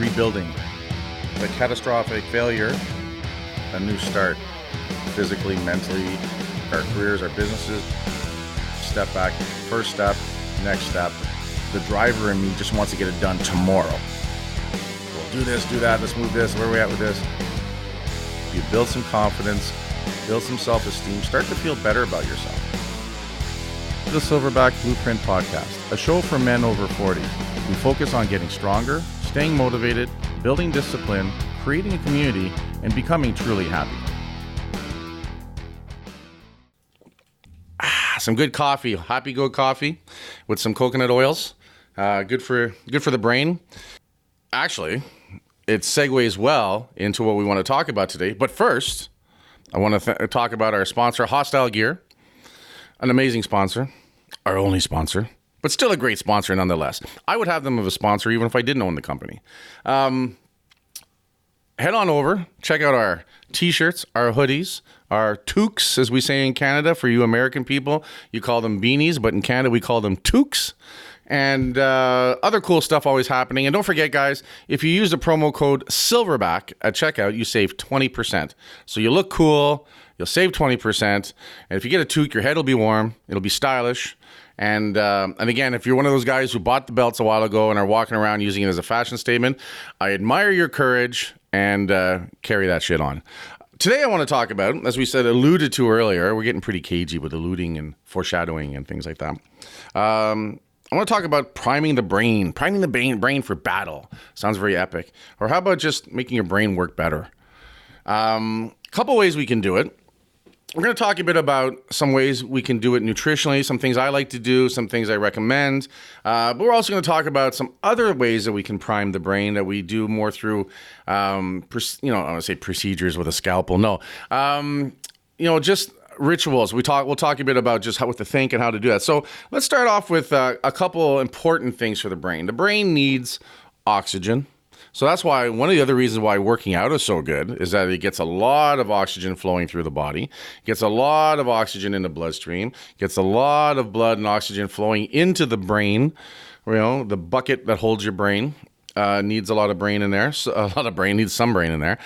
rebuilding. The catastrophic failure, a new start. Physically, mentally, our careers, our businesses. Step back, first step, next step. The driver in me just wants to get it done tomorrow. We'll do this, do that, let's move this, where are we at with this? You build some confidence, build some self-esteem, start to feel better about yourself. The Silverback Blueprint Podcast, a show for men over 40. We focus on getting stronger, staying motivated, building discipline, creating a community, and becoming truly happy. Some good coffee, Happy Go coffee with some coconut oils. Good for the brain. Actually, it segues well into what we want to talk about today. But first, I want to talk about our sponsor, Hostile Gear. An amazing sponsor, our only sponsor, but still a great sponsor nonetheless. I would have them as a sponsor even if I didn't own the company. Head on over, check out our t-shirts, our hoodies, our toques, as we say in Canada. For you American people, you call them beanies, but in Canada we call them toques. And other cool stuff always happening. And don't forget, guys, if you use the promo code Silverback at checkout, you save 20%. So you look cool, you'll save 20%. And if you get a toque, your head will be warm, it'll be stylish. And again, if you're one of those guys who bought the belts a while ago and are walking around using it as a fashion statement, I admire your courage and carry that shit on. Today I want to talk about, as we said, alluded to earlier, we're getting pretty cagey with alluding and foreshadowing and things like that. I want to talk about priming the brain for battle. Sounds very epic. Or how about just making your brain work better? Couple ways we can do it. We're going to talk a bit about some ways we can do it nutritionally, some things I like to do, some things I recommend. But we're also going to talk about some other ways that we can prime the brain that we do more through, I want to say procedures with a scalpel. No, just rituals. We'll talk a bit about just what to think and how to do that. So let's start off with a couple important things for the brain. The brain needs oxygen. So that's why one of the other reasons why working out is so good is that it gets a lot of oxygen flowing through the body, gets a lot of oxygen in the bloodstream, gets a lot of blood and oxygen flowing into the brain. The bucket that holds your brain needs a lot of brain in there. So a lot of brain needs some brain in there.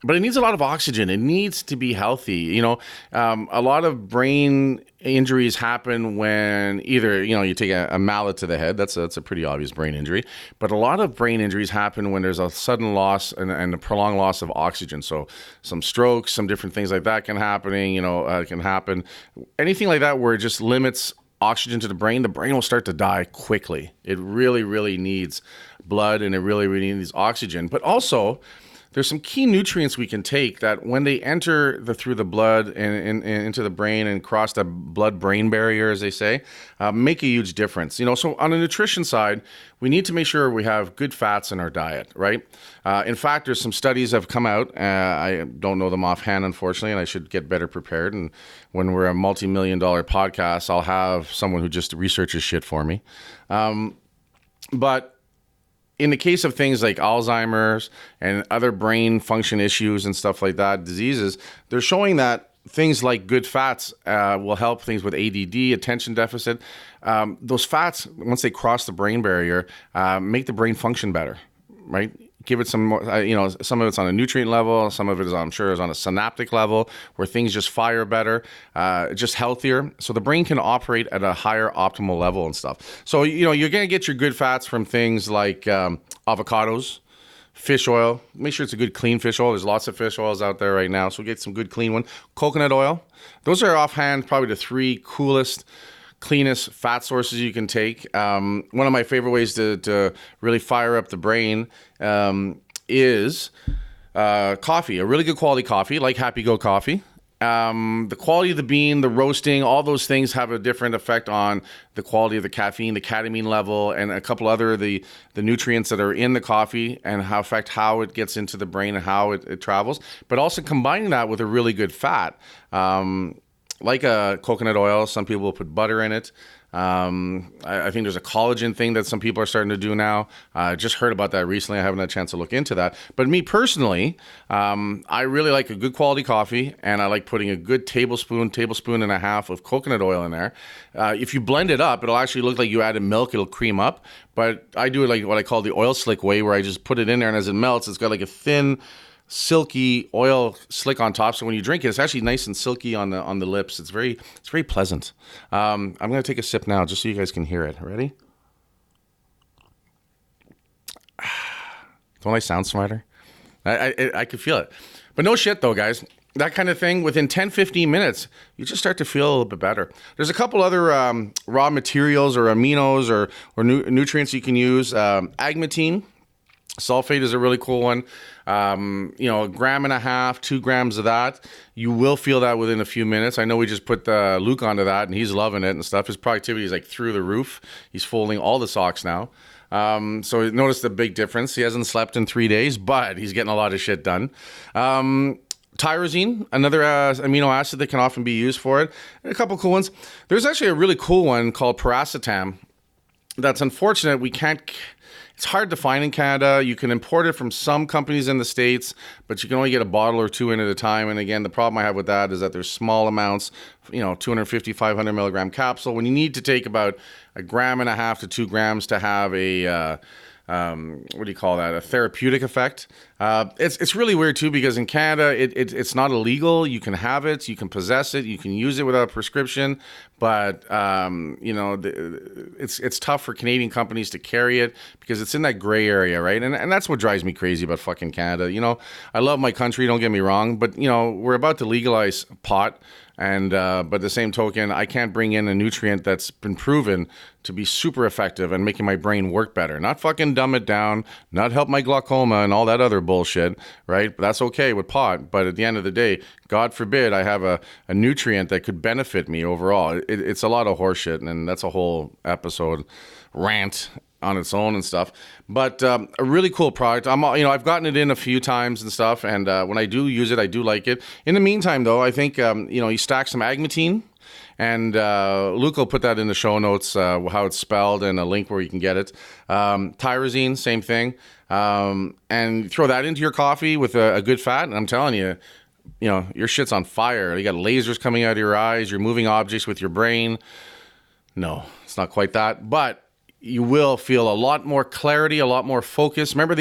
But it needs a lot of oxygen. It needs to be healthy. A lot of brain injuries happen when either, you take a mallet to the head. That's a pretty obvious brain injury. But a lot of brain injuries happen when there's a sudden loss and a prolonged loss of oxygen. So some strokes, some different things like that can happen. Can happen. Anything like that where it just limits oxygen to the brain will start to die quickly. It really, really needs blood and it really, really needs oxygen. But also, there's some key nutrients we can take that when they enter through the blood and into the brain and cross the blood-brain barrier, as they say, make a huge difference. So on the nutrition side, we need to make sure we have good fats in our diet, right? In fact, there's some studies that have come out. I don't know them offhand, unfortunately, and I should get better prepared. And when we're a multi-million-dollar podcast, I'll have someone who just researches shit for me. But in the case of things like Alzheimer's and other brain function issues and stuff like that, diseases, they're showing that things like good fats will help things with ADD, attention deficit. Those fats, once they cross the brain barrier, make the brain function better, right? Give it some more, some of it's on a nutrient level, some of it is, I'm sure, is on a synaptic level where things just fire better, just healthier. So the brain can operate at a higher optimal level and stuff. So, you're going to get your good fats from things like avocados, fish oil. Make sure it's a good clean fish oil. There's lots of fish oils out there right now. So get some good clean one. Coconut oil. Those are offhand probably the three cleanest fat sources you can take. One of my favorite ways to really fire up the brain is coffee, a really good quality coffee, like Happy Go coffee. The quality of the bean, the roasting, all those things have a different effect on the quality of the caffeine, the catamine level, and a couple other the nutrients that are in the coffee and affect how it gets into the brain and how it travels. But also combining that with a really good fat. Like a coconut oil, some people will put butter in it. I think there's a collagen thing that some people are starting to do now. I just heard about that recently. I haven't had a chance to look into that. But me personally, I really like a good quality coffee, and I like putting a good tablespoon and a half of coconut oil in there. If you blend it up, it'll actually look like you added milk. It'll cream up. But I do it like what I call the oil slick way, where I just put it in there, and as it melts, it's got like a thin, silky oil slick on top. So when you drink it, it's actually nice and silky on the lips. It's very pleasant. I'm going to take a sip now just so you guys can hear it. Ready? Don't I sound smarter? I could feel it. But no shit though, guys. That kind of thing, within 10, 15 minutes, you just start to feel a little bit better. There's a couple other raw materials or aminos or nutrients you can use. Agmatine Sulfate is a really cool one. 1.5 grams, 2 grams of that. You will feel that within a few minutes. I know we just put Luke onto that, and he's loving it and stuff. His productivity is like through the roof. He's folding all the socks now. So notice the big difference. He hasn't slept in 3 days, but he's getting a lot of shit done. Tyrosine, another amino acid that can often be used for it. And a couple cool ones. There's actually a really cool one called paracetam. That's unfortunate. It's hard to find in Canada. You can import it from some companies in the States, but you can only get a bottle or two in at a time. And again, the problem I have with that is that there's small amounts, 250, 500 milligram capsule. When you need to take about 1.5 grams to 2 grams to have a a therapeutic effect. It's really weird too, because in Canada it's not illegal. You can have it, you can possess it, you can use it without a prescription, but it's tough for Canadian companies to carry it because it's in that gray area, right? And that's what drives me crazy about fucking Canada. I love my country, don't get me wrong, but we're about to legalize pot. And but the same token, I can't bring in a nutrient that's been proven to be super effective and making my brain work better. Not fucking dumb it down, not help my glaucoma and all that other bullshit, right? But that's okay with pot. But at the end of the day, God forbid I have a nutrient that could benefit me overall. It's a lot of horseshit, and that's a whole episode rant on its own and stuff, but a really cool product. I've gotten it in a few times and stuff, and when I do use it, I do like it. In the meantime, though, I think you stack some Agmatine, and Luke will put that in the show notes, how it's spelled, and a link where you can get it. Tyrosine, same thing, and throw that into your coffee with a good fat, and I'm telling you, your shit's on fire. You got lasers coming out of your eyes. You're moving objects with your brain. No, it's not quite that, but you will feel a lot more clarity, a lot more focus. Remember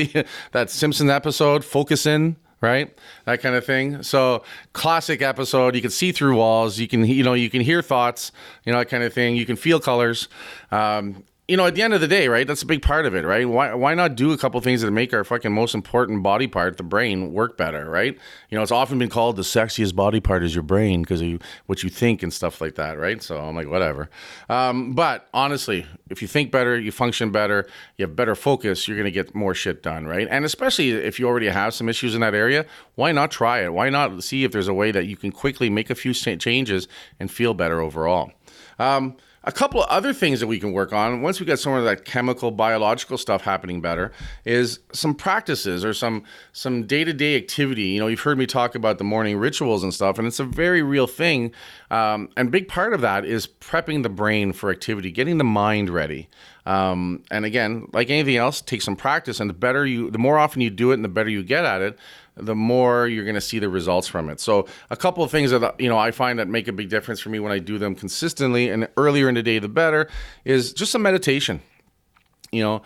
that Simpsons episode, Focus In, right? That kind of thing. So classic episode. You can see through walls. You can hear thoughts, that kind of thing. You can feel colors. At the end of the day, right? That's a big part of it, right? Why not do a couple things that make our fucking most important body part, the brain, work better, right? It's often been called the sexiest body part is your brain because of what you think and stuff like that, right? So I'm like, whatever. But honestly, if you think better, you function better, you have better focus, you're going to get more shit done, right? And especially if you already have some issues in that area, why not try it? Why not see if there's a way that you can quickly make a few changes and feel better overall? A couple of other things that we can work on once we get some of that chemical, biological stuff happening better is some practices or some day-to-day activity. You've heard me talk about the morning rituals and stuff, and it's a very real thing. And big part of that is prepping the brain for activity, getting the mind ready. And again, like anything else, take some practice, and the more often you do it and the better you get at it, the more you're going to see the results from it. So a couple of things that, I find that make a big difference for me when I do them consistently and earlier in the day, the better, is just some meditation. Clear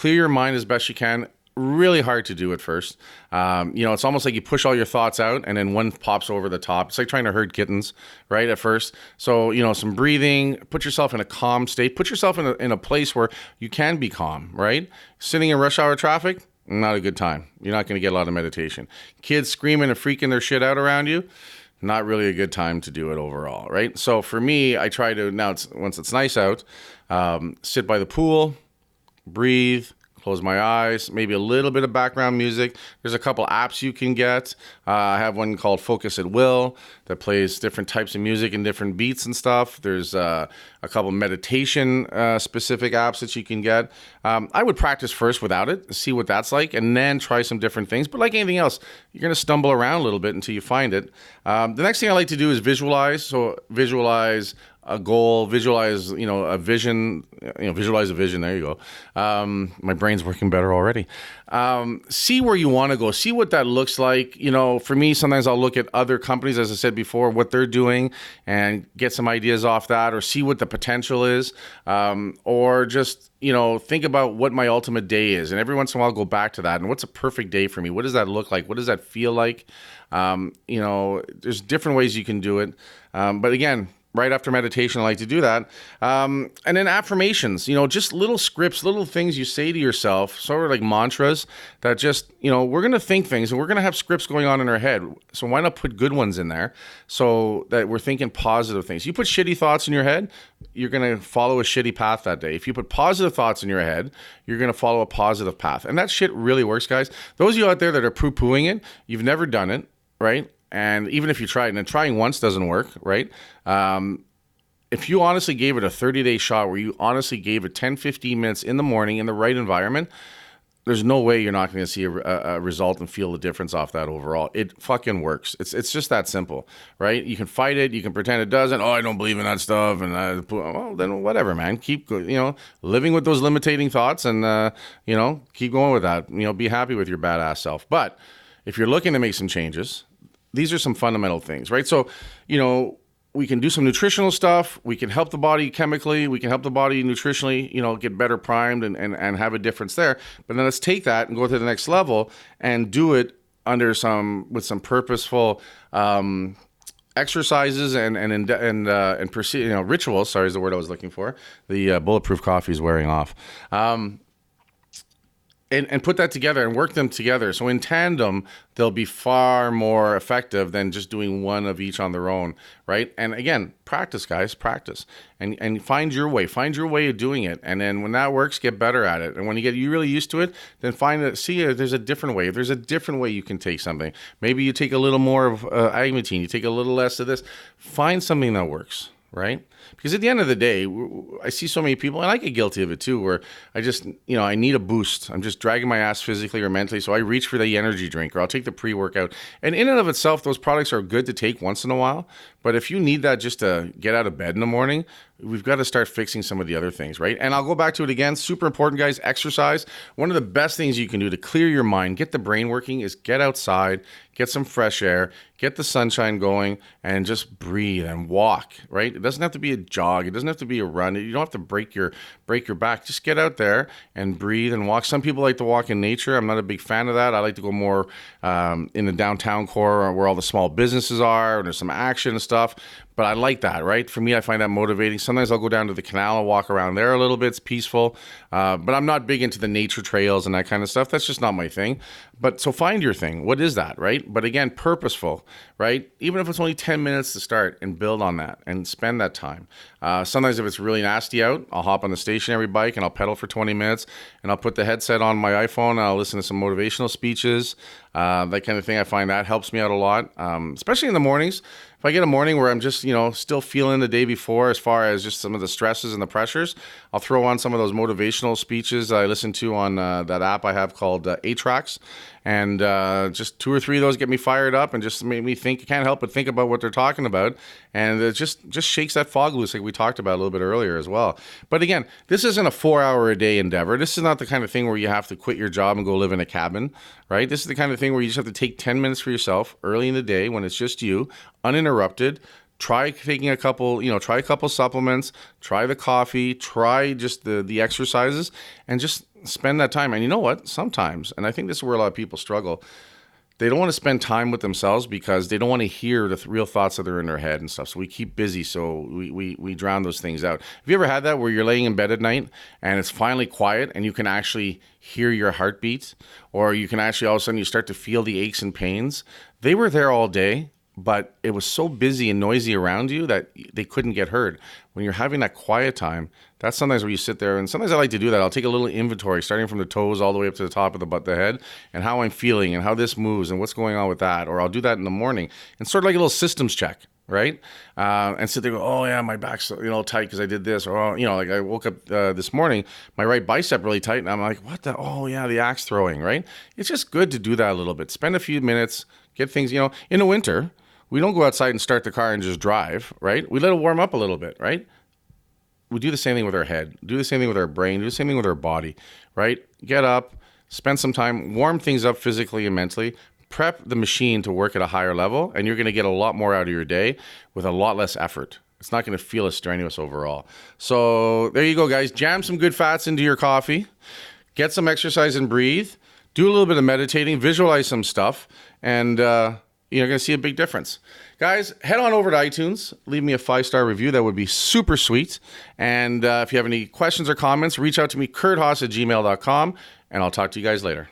your mind as best you can. Really hard to do at first. It's almost like you push all your thoughts out and then one pops over the top. It's like trying to herd kittens, right, at first. So, some breathing, put yourself in a calm state, put yourself in a place where you can be calm, right? Sitting in rush hour traffic, not a good time. You're not going to get a lot of meditation. Kids screaming and freaking their shit out around you, not really a good time to do it overall, right? So for me, I try to, once it's nice out, sit by the pool, breathe, close my eyes, maybe a little bit of background music. There's a couple apps you can get. I have one called Focus at Will that plays different types of music and different beats and stuff. There's a couple meditation specific apps that you can get. I would practice first without it, see what that's like, and then try some different things. But like anything else, you're going to stumble around a little bit until you find it. The next thing I like to do is visualize. So visualize a goal, visualize, a vision, visualize a vision. There you go. My brain's working better already. See where you want to go. See what that looks like. For me, sometimes I'll look at other companies, as I said before, what they're doing and get some ideas off that, or see what the potential is, or just, think about what my ultimate day is. And every once in a while, I'll go back to that. And what's a perfect day for me? What does that look like? What does that feel like? There's different ways you can do it. But again, right after meditation, I like to do that. And then affirmations, just little scripts, little things you say to yourself, sort of like mantras that just, we're going to think things and we're going to have scripts going on in our head. So why not put good ones in there so that we're thinking positive things? You put shitty thoughts in your head, you're going to follow a shitty path that day. If you put positive thoughts in your head, you're going to follow a positive path. And that shit really works, guys. Those of you out there that are poo-pooing it, you've never done it, right? And even if you try it, and trying once doesn't work, right? If you honestly gave it a 30-day shot where you honestly gave it 10, 15 minutes in the morning in the right environment, there's no way you're not going to see a result and feel the difference off that overall. It fucking works. It's just that simple, right? You can fight it. You can pretend it doesn't. Oh, I don't believe in that stuff. And well, then whatever, man. Keep, living with those limiting thoughts and, keep going with that. Be happy with your badass self. But if you're looking to make some changes, these are some fundamental things, right? So, we can do some nutritional stuff. We can help the body chemically. We can help the body nutritionally, get better primed and have a difference there. But then let's take that and go to the next level and do it with some purposeful exercises and rituals. Sorry, is the word I was looking for. The bulletproof coffee is wearing off. And put that together and work them together. So in tandem, they'll be far more effective than just doing one of each on their own, right? And again, practice, guys, practice. And find your way of doing it. And then when that works, get better at it. And when you really used to it, then there's a different way. If there's a different way you can take something, maybe you take a little more of Agmatine, you take a little less of this. Find something that works, right? Because at the end of the day, I see so many people, and I get guilty of it too, where I just, I need a boost. I'm just dragging my ass physically or mentally, so I reach for the energy drink, or I'll take the pre-workout. And in and of itself, those products are good to take once in a while. But if you need that just to get out of bed in the morning, we've got to start fixing some of the other things, right? And I'll go back to it again. Super important, guys. Exercise. One of the best things you can do to clear your mind, get the brain working, is get outside, get some fresh air, get the sunshine going, and just breathe and walk, right? It doesn't have to be a jog. It doesn't have to be a run. You don't have to break your back. Just get out there and breathe and walk. Some people like to walk in nature. I'm not a big fan of that. I like to go more in the downtown core where all the small businesses are, and there's some action and stuff. But I like that, right? For me, I find that motivating. Sometimes I'll go down to the canal and walk around there a little bit. It's peaceful. But I'm not big into the nature trails and that kind of stuff. That's just not my thing. But so find your thing. What is that, right? But again, purposeful, right? Even if it's only 10 minutes to start, and build on that and spend that time. Sometimes if it's really nasty out, I'll hop on the stationary bike and I'll pedal for 20 minutes and I'll put the headset on my iPhone and I'll listen to some motivational speeches, that kind of thing. I find that helps me out a lot, especially in the mornings. If I get a morning where I'm just, still feeling the day before as far as just some of the stresses and the pressures, I'll throw on some of those motivational speeches I listen to on that app I have called A-Tracks. And just 2 or 3 of those get me fired up and just make me think. I can't help but think about what they're talking about. And it just shakes that fog loose like we talked about a little bit earlier as well. But again, this isn't a 4-hour-a-day endeavor. This is not the kind of thing where you have to quit your job and go live in a cabin, right? This is the kind of thing where you just have to take 10 minutes for yourself early in the day when it's just you, uninterrupted. Try taking a couple supplements, try the coffee, try just the exercises, and just spend that time. And you know what? Sometimes, and I think this is where a lot of people struggle, they don't want to spend time with themselves because they don't want to hear the real thoughts that are in their head and stuff. So we keep busy, so we drown those things out. Have you ever had that where you're laying in bed at night and it's finally quiet and you can actually hear your heartbeat, or you can actually all of a sudden you start to feel the aches and pains? They were there all day, but it was so busy and noisy around you that they couldn't get heard. When you're having that quiet time, that's sometimes where you sit there, and sometimes I like to do that. I'll take a little inventory, starting from the toes all the way up to the top of the head, and how I'm feeling and how this moves and what's going on with that. Or I'll do that in the morning, and sort of like a little systems check, right? And sit there and go, oh yeah, my back's tight because I did this, or like I woke up this morning, my right bicep really tight, and I'm like, what the? Oh yeah, the axe throwing, right? It's just good to do that a little bit. Spend a few minutes, get things, in the winter. we don't go outside and start the car and just drive, right? We let it warm up a little bit, right? We do the same thing with our head, do the same thing with our brain, do the same thing with our body, right? Get up, spend some time, warm things up physically and mentally, prep the machine to work at a higher level, and you're going to get a lot more out of your day with a lot less effort. It's not going to feel as strenuous overall. So there you go, guys. Jam some good fats into your coffee, get some exercise and breathe, do a little bit of meditating, visualize some stuff, and you're going to see a big difference. Guys, head on over to iTunes. Leave me a 5-star review. That would be super sweet. And if you have any questions or comments, reach out to me, kurthaas@gmail.com, and I'll talk to you guys later.